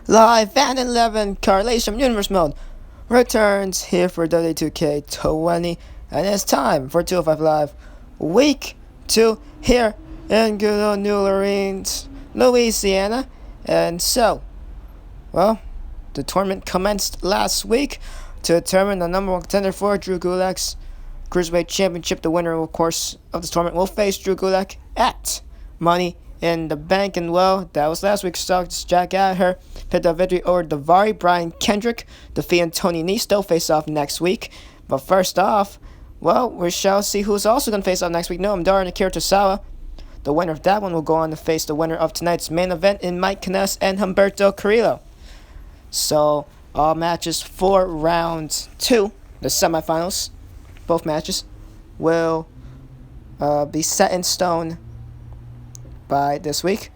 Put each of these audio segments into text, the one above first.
Live and 11 correlation universe mode returns here for W2K20, and it's time for 205 Live Week 2 here in good old New Orleans, Louisiana. And so, well, the tournament commenced last week to determine the number one contender for Drew Gulak's Cruiserweight Championship. The winner, of course, of this tournament will face Drew Gulak at Money in the Bank. And well, that was last week's stock. Jack Gallagher picked up victory over Davari. Brian Kendrick defeating Tony Nese. They'll face off next week. But first off, well, we shall see who's also going to face off next week. Noam and Akira tozawa. The winner of that one will go on to face the winner of tonight's main event in kanellis and Humberto Carillo. So, all matches for round 2, the semifinals, both matches, will be set in stone by this week.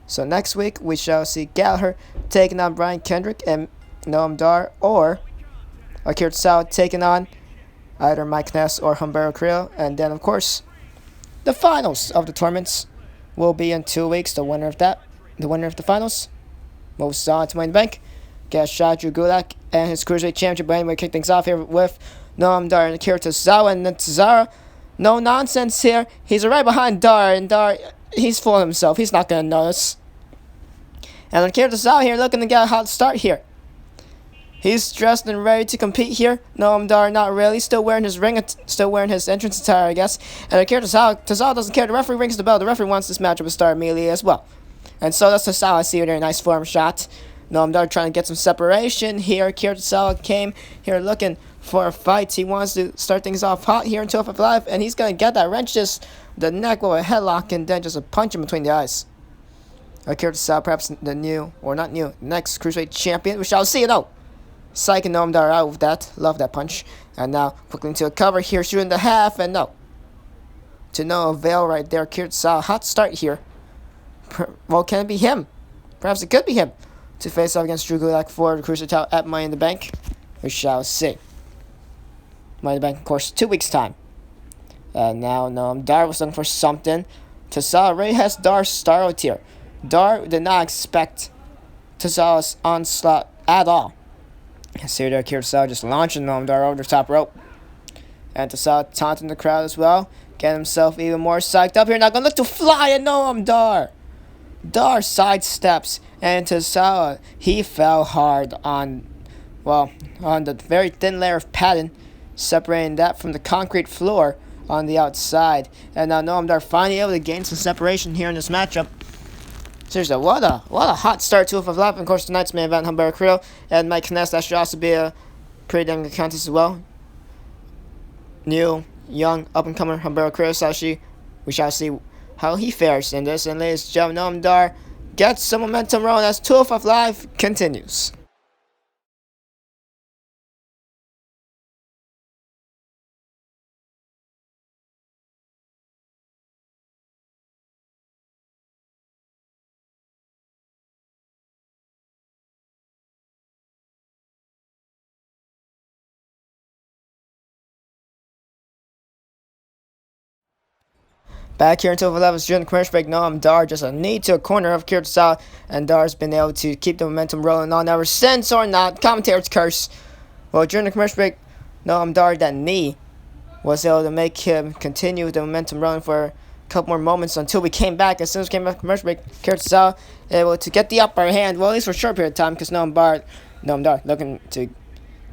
So next week, we shall see Gallagher taking on Brian Kendrick and Noam, or Akira tozawa taking on either Mike Ness or Humberto Carillo. And then, of course, the finals of the tournaments will be in 2 weeks. The winner of the finals moves on to Money in the Bank. Get shot Drew Gulak and his Cruiserweight Championship. But anyway, kick things off here with Noam and Akira tozawa. And then tozawa, no nonsense here. He's right behind and he's full of himself. He's not going to notice. And Akira tozawa here looking to get a hot start here. He's dressed and ready to compete here. Noam not really. Still wearing his entrance attire, I guess. And Akira tozawa doesn't care. The referee rings the bell. The referee wants this matchup to start immediately as well. And so does tozawa. I see her there. Nice form shot. Noam trying to get some separation here. Akira tozawa came here looking for a fight. He wants to start things off hot here in 205 Live. And he's going to get that wrench just the neck with a headlock and then just a punch in between the eyes. Akira tozawa, perhaps the next Cruiserweight champion. We shall see, though. Psyching Noam out with that. Love that punch. And now, quickly into a cover here, shooting the half, and no. To no avail right there. Akira tozawa, hot start here. Well, can it be him? Perhaps it could be him to face off against Drew Gulak for the Cruiserweight title at Money in the Bank. We shall see. Money in the Bank, of course, 2 weeks' time. And now Noam was looking for something. tozawa already has Dar's started here. Dar did not expect tozawa's onslaught at all. See there, Akira tozawa just launching Noam over the top rope. And tozawa taunting the crowd as well. Getting himself even more psyched up here. Not gonna look to fly at Noam Dar sidesteps. And tozawa, he fell hard on the very thin layer of padding, separating that from the concrete floor on the outside. And now Noam finally able to gain some separation here in this matchup. Seriously, what a hot start to 205 Live. And of course, tonight's main event, Humberto Carillo and Mike Ness. That should also be a pretty damn good contest as well. New, young, up-and-comer Humberto Carillo. We shall see how he fares in this. And ladies and gentlemen, Noam gets some momentum rolling as 205 Live continues. Back here until 11 during the commercial break. Noam just a knee to a corner of Akira tozawa, and Dar's been able to keep the momentum rolling on ever since, or not. Commentator's curse. Well, during the commercial break, Noam that knee was able to make him continue the momentum rolling for a couple more moments until we came back. As soon as we came back from commercial break, Akira tozawa able to get the upper hand, well, at least for a short period of time, because Noam Dar looking to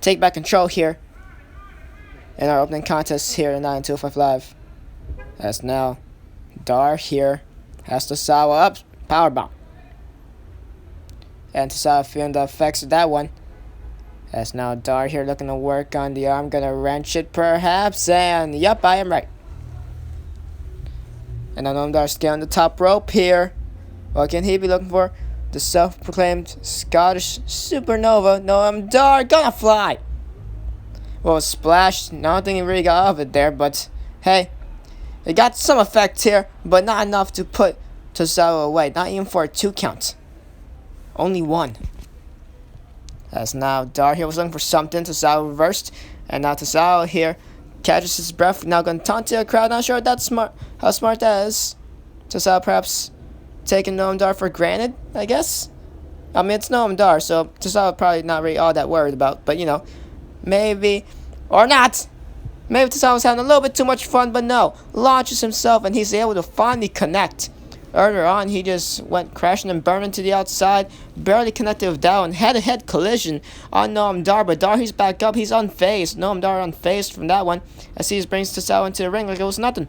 take back control here in our opening contest here tonight on 205 Live. As now Dar here has tozawa up, powerbomb. And tozawa feeling the effects of that one. As now Dar here looking to work on the arm, gonna wrench it perhaps, and yep, I am right. And now Noam scaling the top rope here. What can he be looking for? The self-proclaimed Scottish Supernova. Noam gonna fly. Well, splash, I don't think he really got out of it there, but hey. It got some effect here, but not enough to put tozawa away. Not even for a 2 count. Only 1. As now Dar here was looking for something. Tozawa reversed. And now tozawa here catches his breath. Now going to taunt the crowd. Not sure how smart that is. tozawa perhaps taking Noam for granted, I guess. I mean, it's Noam Dar, so Tozawa probably not really all that worried about. But, maybe, or not. Maybe Tozawa's having a little bit too much fun, but no. Launches himself, and he's able to finally connect. Earlier on, he just went crashing and burning to the outside, barely connected with Dow, and head-to-head collision on Noam Dar. But Dar, he's back up, he's unfazed. Noam Dar unfazed from that one, as he just brings Tozawa into the ring like it was nothing.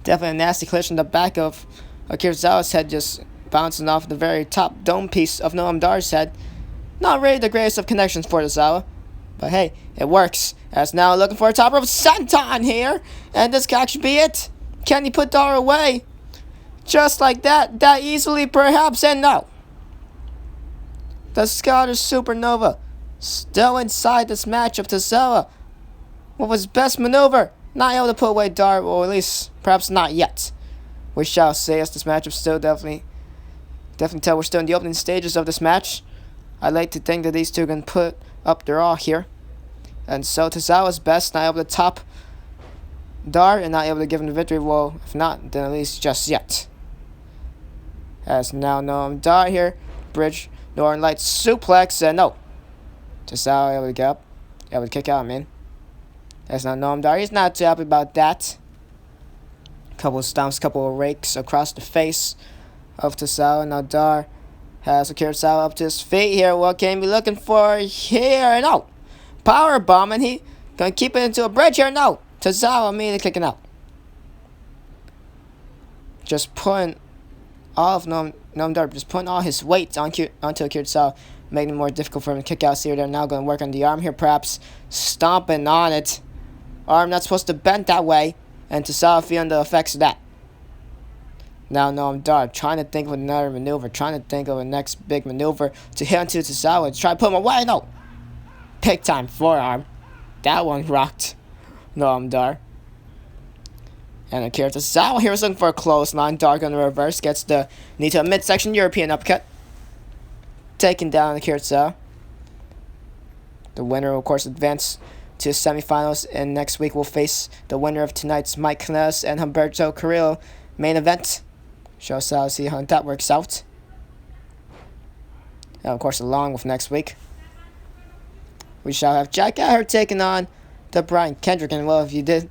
Definitely a nasty collision. The back of Akira Tozawa's head just bouncing off the very top dome piece of Noam Dar's head. Not really the greatest of connections for Tozawa, but hey, it works. As now looking for a top rope senton here, and this could actually be it. Can he put Dar away? Just like that easily perhaps, and no. The Scottish Supernova still inside this match of Tozawa. What was best maneuver? Not able to put away Dar, or at least perhaps not yet. We shall see, as this matchup still definitely tell we're still in the opening stages of this match. I like to think that these two can put up their all here. And so Tozawa's best, not able to top Dar and not able to give him the victory. Well, if not, then at least just yet. As now Noam Dar here, bridge, Northern Light suplex, and no. Tozawa able to get up, able to kick out, man. As now Noam Dar, he's not too happy about that. Couple of stomps, couple of rakes across the face of Tozawa. Now Dar has Akira Tozawa up to his feet here. What can he be looking for here? No. Power bomb, and he gonna keep it into a bridge here. No. Tozawa immediately kicking out. Just putting all of Noam Dar, just putting all his weight onto Akira Tozawa, making it more difficult for him to kick out. See, they're now going to work on the arm here, perhaps stomping on it. Arm not supposed to bend that way, and Tozawa feeling the effects of that. Now Noam Dar trying to think of another maneuver, trying to think of a next big maneuver to hit onto Tozawa, to try to put him away. No. Big time forearm. That one rocked Noam Dar. And Akira Tozawa here was looking for a clothesline. Dar on the reverse, gets the knee to a midsection European uppercut. Taking down Akira Tozawa. The winner will, of course, advance to the semifinals, and next week we'll face the winner of tonight's Mike Kanellis and Humberto Carillo main event. Shall see how that works out. And of course, along with next week, we shall have Jack Gallagher taking on the Brian Kendrick. And well, if you did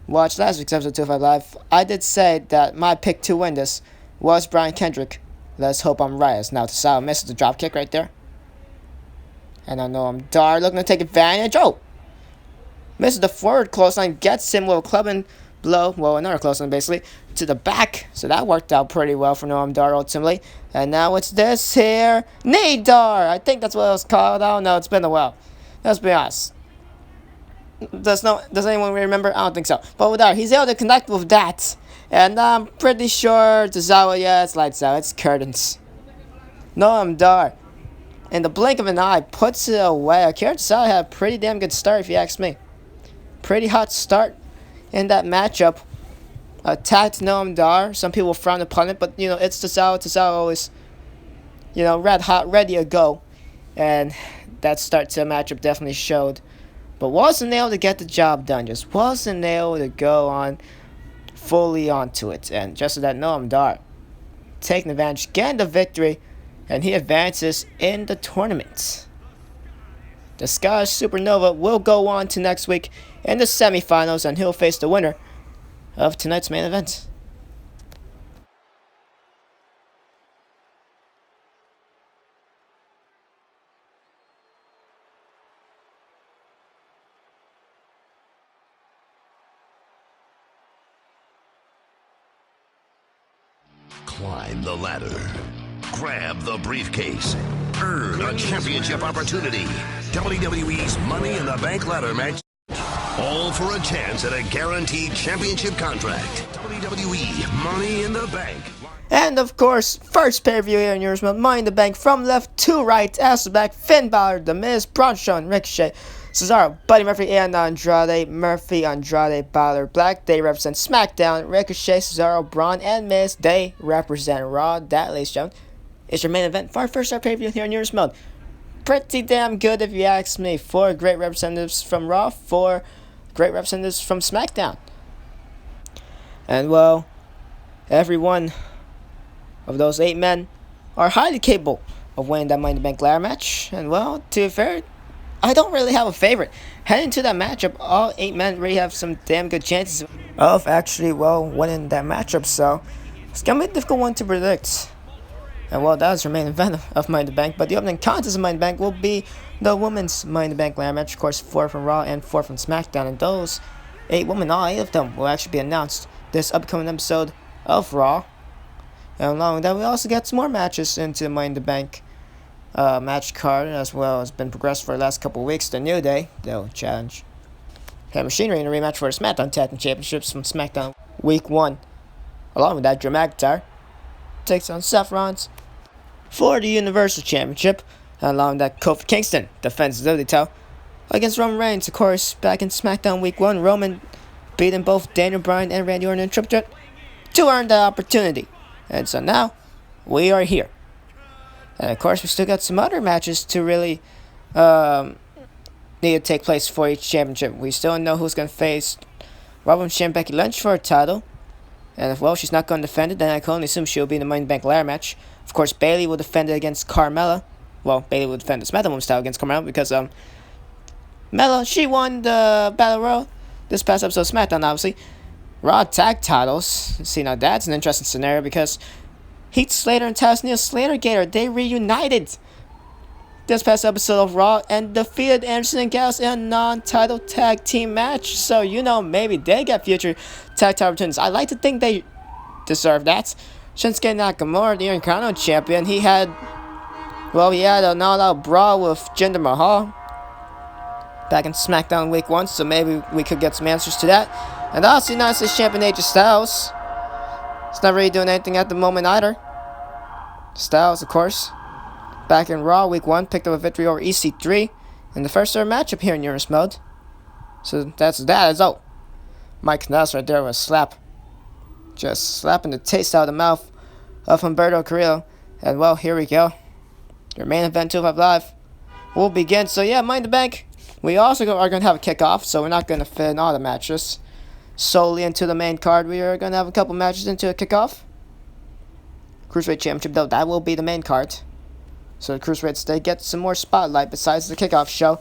watch last week's episode 205 Live, I did say that my pick to win this was Brian Kendrick. Let's hope I'm right. As now Tozawa misses the drop kick right there. And I know I'm Dar looking to take advantage. Oh! Misses the forward clothesline, gets him with a clubbing blow. Well, another clothesline basically, to the back. So that worked out pretty well for Noam Dar ultimately. And now it's this here. Knee Dar! I think that's what it was called. I don't know. It's been a while. Let's be honest. Does anyone remember? I don't think so. But with Dar, he's able to connect with that. And I'm pretty sure Tozawa, yeah, it's lights out. It's curtains. Noam Dar, in the blink of an eye, puts it away. Akira Tozawa had a pretty damn good start, if you ask me. Pretty hot start in that matchup. Attacked Noam Dar. Some people frown upon it, but, it's Tozawa. Tozawa always, red hot, ready to go. And that start to the matchup definitely showed. But wasn't able to get the job done. Just wasn't able to go on fully onto it. And just so that Noam Dar taking advantage, getting the victory, and he advances in the tournament. The Scottish Supernova will go on to next week in the semifinals, and he'll face the winner of tonight's main event. Climb the ladder. Grab the briefcase. Earn a championship opportunity. WWE's Money in the Bank ladder match. All for a chance at a guaranteed championship contract. WWE Money in the Bank. And of course, first pay-per-view here in Europe, Money in the Bank from left to right. As the back, Finn Balor, The Miz, Braun Strowman, Ricochet, Cesaro, Buddy Murphy, and Andrade. Murphy, Andrade, Balor, Black. They represent SmackDown. Ricochet, Cesaro, Braun, and Miz. They represent Raw. That, ladies and gentlemen, is your main event for our first pay-per-view here in Europe mode. Pretty damn good if you ask me. 4 great representatives from Raw, 4 great representatives from SmackDown. And well, every one of those 8 men are highly capable of winning that Money in the Bank ladder match. And well, to be fair, I don't really have a favorite. Heading to that matchup, all 8 men really have some damn good chances of actually, well, winning that matchup. So it's gonna be a difficult one to predict. And well, that was your main event of Money in the Bank. But the opening contest of Money in the Bank will be the women's Money in the Bank ladder match. Of course, 4 from Raw and 4 from SmackDown. And those 8 women, all 8 of them, will actually be announced this upcoming episode of Raw. And along with that, we also get some more matches into the Money in the Bank match card, as well as been progressed for the last couple of weeks. The New Day, they'll challenge Heavy Machinery in a rematch for the SmackDown Tag Team Championships from SmackDown Week 1. Along with that, Drew McIntyre takes on Seth Rollins for the Universal Championship. And along with that, Kofi Kingston defends the WWE title against Roman Reigns. Of course, back in SmackDown Week 1, Roman beating both Daniel Bryan and Randy Orton in triple threat to earn that opportunity. And so now, we are here. And of course, we still got some other matches to really need to take place for each championship. We still don't know who's going to face Robin Champ Becky Lynch for a title. And if, well, she's not going to defend it, then I can only assume she'll be in the Money in the Bank ladder match. Of course, Bayley will defend it against Carmella. Well, Bayley will defend the SmackDown Women's title against Carmella because Mella, she won the Battle Royal this past episode of SmackDown, obviously. Raw tag titles. See, now that's an interesting scenario because Heath Slater and Tasneil Slater-Gator, they reunited this past episode of Raw and defeated Anderson and Gallows in a non-title tag team match. So, you know, maybe they get future tag title opportunities. I like to think they deserve that. Shinsuke Nakamura, the Intercontinental Champion, he had an all-out brawl with Jinder Mahal back in SmackDown Week 1, so maybe we could get some answers to that. And also, United States Champion AJ Styles. He's not really doing anything at the moment either. Styles, of course, back in Raw Week 1, picked up a victory over EC3 in the first ever matchup here in Euros mode. So that's that as all. Mike Kanellis right there with a slap. Just slapping the taste out of the mouth of Humberto Carrillo. And well, here we go. Your main event 205 Live will begin. So yeah, Money in the Bank. We also are going to have a kickoff, so we're not going to fit in all the matches solely into the main card. We are going to have a couple matches into a kickoff. Cruiserweight Championship, though, that will be the main card. So the Cruiserweights, they get some more spotlight besides the kickoff show.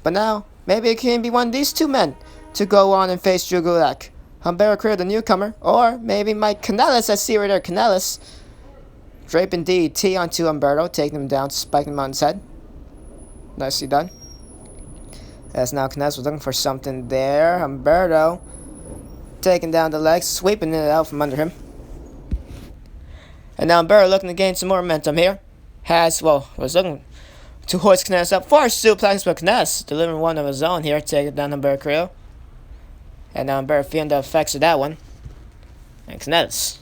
But now, maybe it can be one of these 2 men to go on and face Drew Gulak. Humberto Carrillo, the newcomer, or maybe Mike Kanellis. I see right there, Kanellis. Draping DDT onto Humberto, taking him down, spiking him on his head. Nicely done. As now Kanellis was looking for something there. Humberto taking down the legs, sweeping it out from under him. And now Humberto looking to gain some more momentum here. Was looking to hoist Kanellis up for a suplex, but Kanellis delivering one of his own here, taking down Humberto Carrillo. And now Humberto feeling the effects of that one. And Kanellis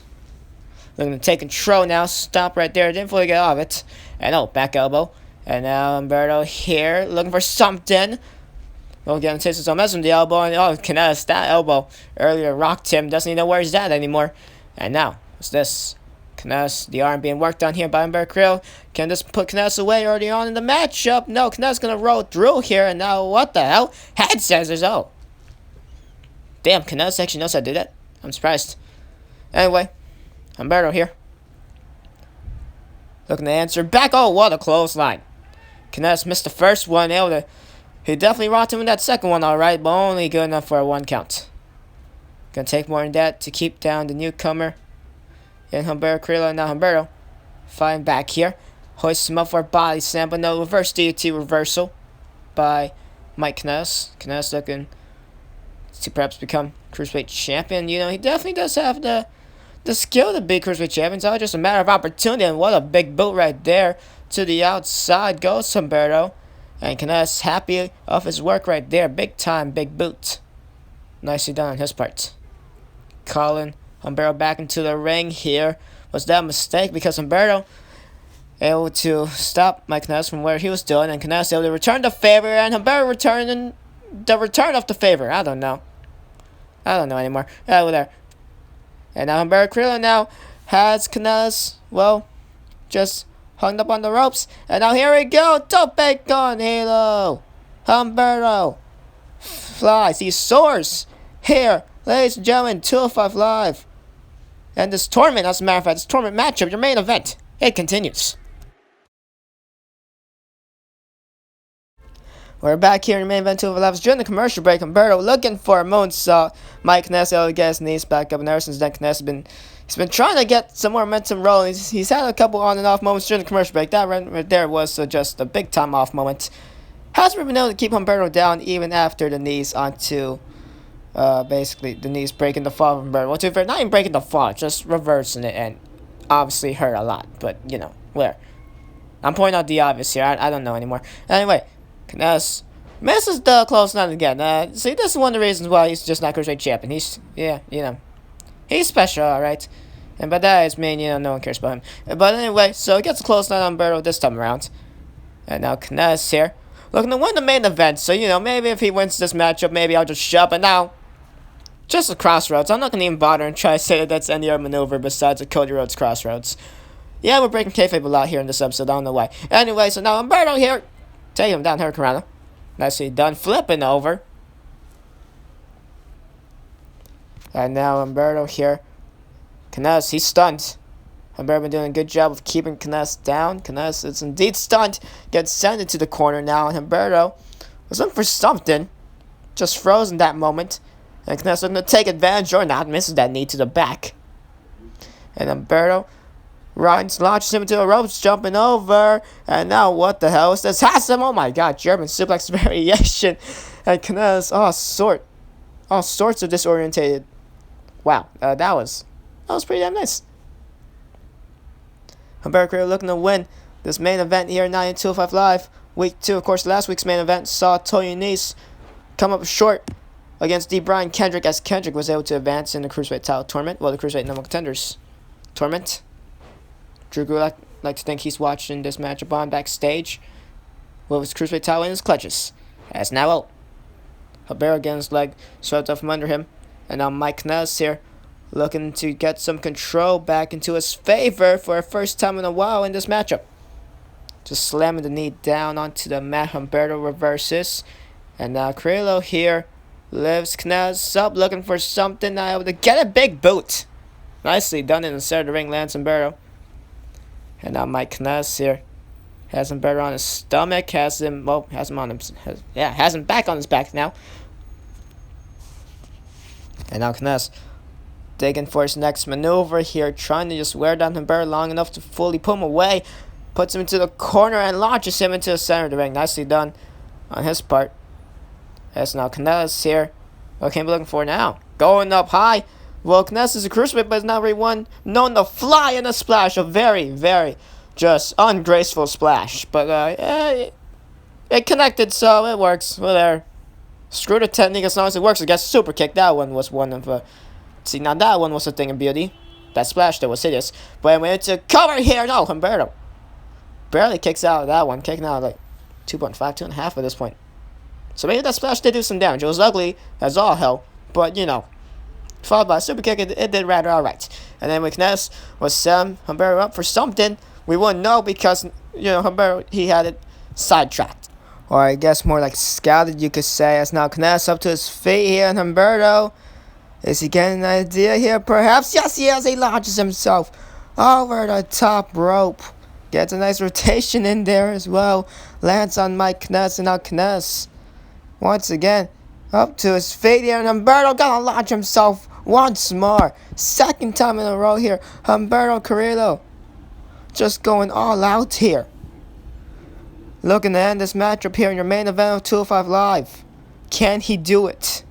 looking to take control now. Stop right there. Didn't fully get off it. And back elbow. And now Humberto here looking for something. Well, getting taste of some mess from the elbow. And Kanellis, that elbow earlier rocked him. Doesn't even know where he's at anymore. And now, what's this? Kanellis, the arm being worked on here by Humberto Carrillo. Can this put Kanellis away early on in the matchup? No, Kanellis going to roll through here. And now, what the hell? Head scissors. Oh. Damn, Kanellis actually knows how to do that. I'm surprised. Anyway, Humberto here. Looking to answer back. Oh, what a clothesline. Kanellis missed the first one. He definitely rocked him in that second one, alright, but only good enough for a 1 count. Gonna take more than that to keep down the newcomer. And Humberto Carrillo, now Humberto fighting back here. Hoists him up for a body slam, but no, reverse DDT reversal by Mike Kanellis. Kanellis looking to perhaps become Cruiserweight Champion. You know, he definitely does have the skill to be Cruiserweight Champion. It's all just a matter of opportunity, and what a big boot right there. To the outside goes Humberto. And Kanellis happy of his work right there. Big time, big boot. Nicely done on his part. Calling Humberto back into the ring here. Was that a mistake? Because Humberto able to stop Mike Kanellis from where he was doing. And Kanellis able to return the favor. And Humberto returning the return of the favor. I don't know anymore. Over there. And now Humberto Carrillo now has Kanellis, just hung up on the ropes. And now here we go. Tope con hilo. Humberto flies. He soars. Here, ladies and gentlemen, 205 Live. And this tournament, as a matter of fact, this tournament matchup, your main event, it continues. We're back here in the main event 2 of 11. During the commercial break, Humberto looking for a moonsault. Mike Kanellis able to get his knees back up, and ever since then, Kanellis he's been trying to get some more momentum rolling. He's had a couple on and off moments during the commercial break. That right there was just a big time off moment. Hasn't been able to keep Humberto down even after the knees onto basically the knees breaking the fall of Humberto. Well, to be fair, not even breaking the fall, just reversing it, and obviously hurt a lot. But you know, where I'm pointing out the obvious here. I don't know anymore. Anyway. Kanellis misses the close line again. See, this is one of the reasons why he's just not cruiserweight champion. He's he's special, alright. And by that I mean, no one cares about him. But anyway, so he gets a close line on Humberto this time around. And now Kanellis here, looking to win the main event. So, maybe if he wins this matchup, maybe I'll just shut up. And now, just a crossroads. I'm not going to even bother and try to say that that's any other maneuver besides a Cody Rhodes crossroads. Yeah, we're breaking kayfabe a lot here in this episode. I don't know why. Anyway, so now Humberto here. Take him down, Hurricanrana. Nicely done. Flipping over. And now Humberto here. Kanellis, he's stunned. Humberto been doing a good job of keeping Kanellis down. Kanellis is indeed stunned. Gets sent into the corner now. And Humberto was looking for something. Just frozen that moment. And Kanellis looking to take advantage or not. Misses that knee to the back. And Humberto launches him into the ropes, jumping over. And now, what the hell is this? Has him! Oh my god, German suplex variation. And Kanellis, all sorts of disorientated. Wow, that was pretty damn nice. Humberto looking to win this main event here, 9-205 Live. Week 2, of course, last week's main event saw Tony Nese come up short against Brian Kendrick, as Kendrick was able to advance in the Cruiserweight title tournament. Well, the Cruiserweight number contenders tournament. Drew Gulak like to think he's watching this matchup on backstage with his Cruiserweight title in his clutches. As now out. Humberto getting his leg swept up from under him. And now Mike Kanellis here looking to get some control back into his favor for the first time in a while in this matchup. Just slamming the knee down onto the mat. Humberto reverses. And now Carillo here lifts Kanellis up looking for something. Now able to get a big boot. Nicely done in the center of the ring, lands Humberto. And now Mike Kanellis here has him better on his stomach, has him back on his back now. And now Kanellis digging for his next maneuver here, trying to just wear down Humberto long enough to fully put him away. Puts him into the corner and launches him into the center of the ring. Nicely done on his part. As now Kanellis here. What can we be looking for now? Going up high. Well, Kanellis is a cruiserweight, but it's not really one known to fly in a splash. A very, very just ungraceful splash. But it connected, so it works. Well, there. Screw the technique as long as it works. I guess super kick. That one was one of see, now that one was a thing of beauty. That splash there was hideous. But when it's a cover here, no, Humberto barely kicks out of that one. Kicking out like 2.5, 2.5 at this point. So maybe that splash did do some damage. It was ugly as all hell, but followed by a super kick, it did rather alright. And then with Kanellis was Humberto up for something. We wouldn't know because, Humberto, he had it sidetracked. Or I guess more like scouted, you could say. As now Kanellis up to his feet here, and Humberto, is he getting an idea here? Perhaps, yes he is. He launches himself over the top rope. Gets a nice rotation in there as well. Lands on Mike Kanellis, and now Kanellis, once again, up to his feet here, and Humberto gonna launch himself once more. Second time in a row here. Humberto Carillo just going all out here. Looking to end this matchup here in your main event of 205 Live. Can he do it?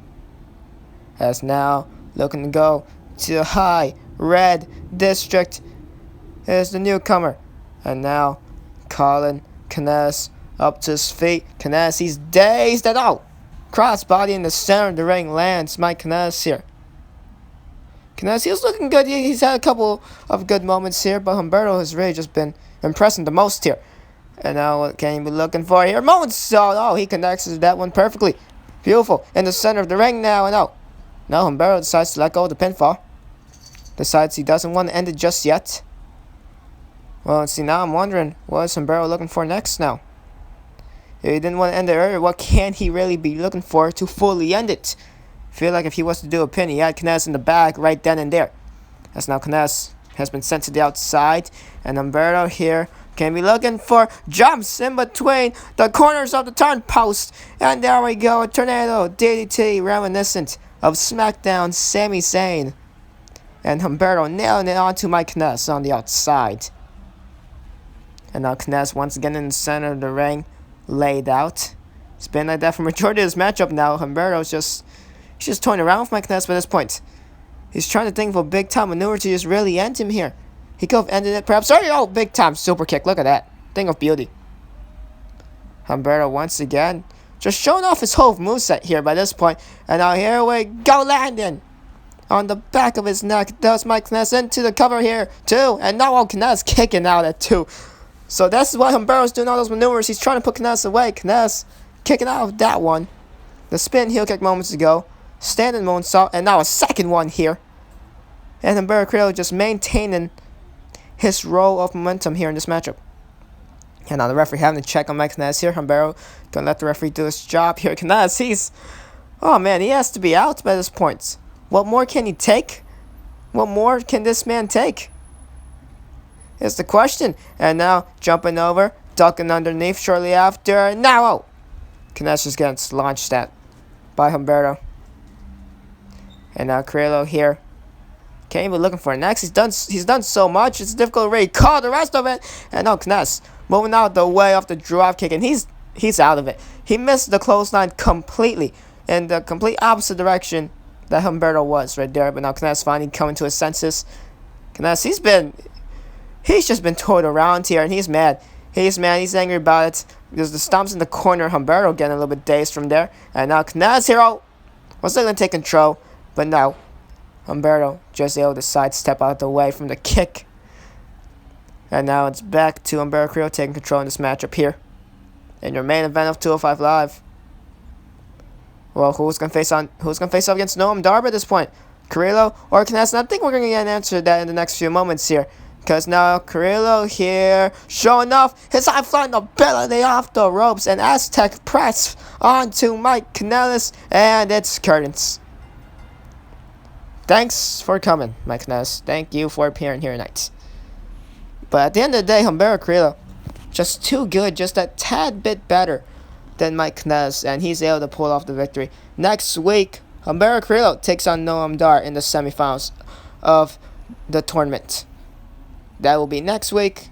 As now looking to go to the high red district is the newcomer. And now calling Kanellis up to his feet. Kanellis, he's dazed and out. Crossbody in the center of the ring lands Mike Kanellis here. Kanellis, he's looking good. He's had a couple of good moments here, but Humberto has really just been impressing the most here. And now what can you be looking for here? Moonsault! Oh, he connects to that one perfectly. Beautiful. In the center of the ring now, and now Humberto decides to let go of the pinfall. Decides he doesn't want to end it just yet. Well, see, now I'm wondering, what is Humberto looking for next now? If he didn't want to end it earlier, what can he really be looking for to fully end it? Feel like if he was to do a pin, he had Kanellis in the bag right then and there. As now Kanellis has been sent to the outside, and Humberto here Can be looking for jumps in between the corners of the turnpost. And there we go, a tornado DDT reminiscent of SmackDown Sami Zayn. And Humberto nailing it onto Mike Kanellis on the outside. And now Kanellis once again in the center of the ring, laid out. It's been like that for majority of this matchup now. Humberto's just toying around with Mike Kanellis by this point. He's trying to think of a big time maneuver to just really end him here. He could have ended it perhaps. Oh, big time super kick. Look at that. Thing of beauty. Humberto once again just showing off his whole moveset here by this point. And now here we go, landing on the back of his neck. Does Mike Kanellis into the cover here too. And now Kanellis kicking out at 2. So that's why Humberto's doing all those maneuvers. He's trying to put Kanellis away. Kanellis kicking out of that one. The spin heel kick moments ago. Standing moonsault. And now a second one here. And Humberto just maintaining his role of momentum here in this matchup. And now the referee having to check on Mike Kanellis here. Humberto gonna let the referee do his job here. Kanellis, oh man, he has to be out by this point. What more can he take? What more can this man take? Is the question. And now jumping over, ducking underneath shortly after. Now, Kanellis just gets launched at by Humberto. And now Carillo here. Can't even looking for it next. He's done so much. It's difficult to really call the rest of it. And now Kanellis moving out the way off the drop kick, and he's out of it. He missed the clothesline completely in the complete opposite direction that Humberto was right there. But now Kanellis finally coming to his senses. Kanellis, he's just been toyed around here, and he's mad. He's angry about it. Because the stomps in the corner, Humberto getting a little bit dazed from there. And now Kanellis here was still going to take control, but now Humberto just able to sidestep out the way from the kick. And now it's back to Humberto Carrillo taking control in this matchup here. In your main event of 205 Live. Well, who's gonna face off against Noam Darby at this point? Carillo or Kanellis? And I think we're gonna get an answer to that in the next few moments here. Because now Carillo here showing off his high flying ability off the ropes, and Aztec press onto Mike Kanellis, and it's curtains. Thanks for coming, Mike Kanellis. Thank you for appearing here tonight. But at the end of the day, Humberto Carrillo, just too good, just a tad bit better than Mike Kanellis, and he's able to pull off the victory. Next week, Humberto Carrillo takes on Noam Dar in the semifinals of the tournament. That will be next week.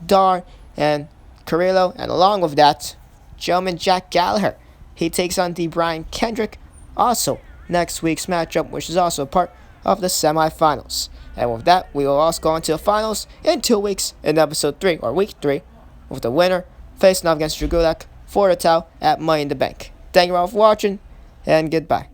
Dar and Carillo, and along with that, gentleman Jack Gallagher. He takes on the Brian Kendrick, also next week's matchup, which is also a part of the semifinals. And with that, we will also go into the finals in 2 weeks in episode 3, or week 3, with the winner facing off against Gulak for the title at Money in the Bank. Thank you all for watching, and goodbye.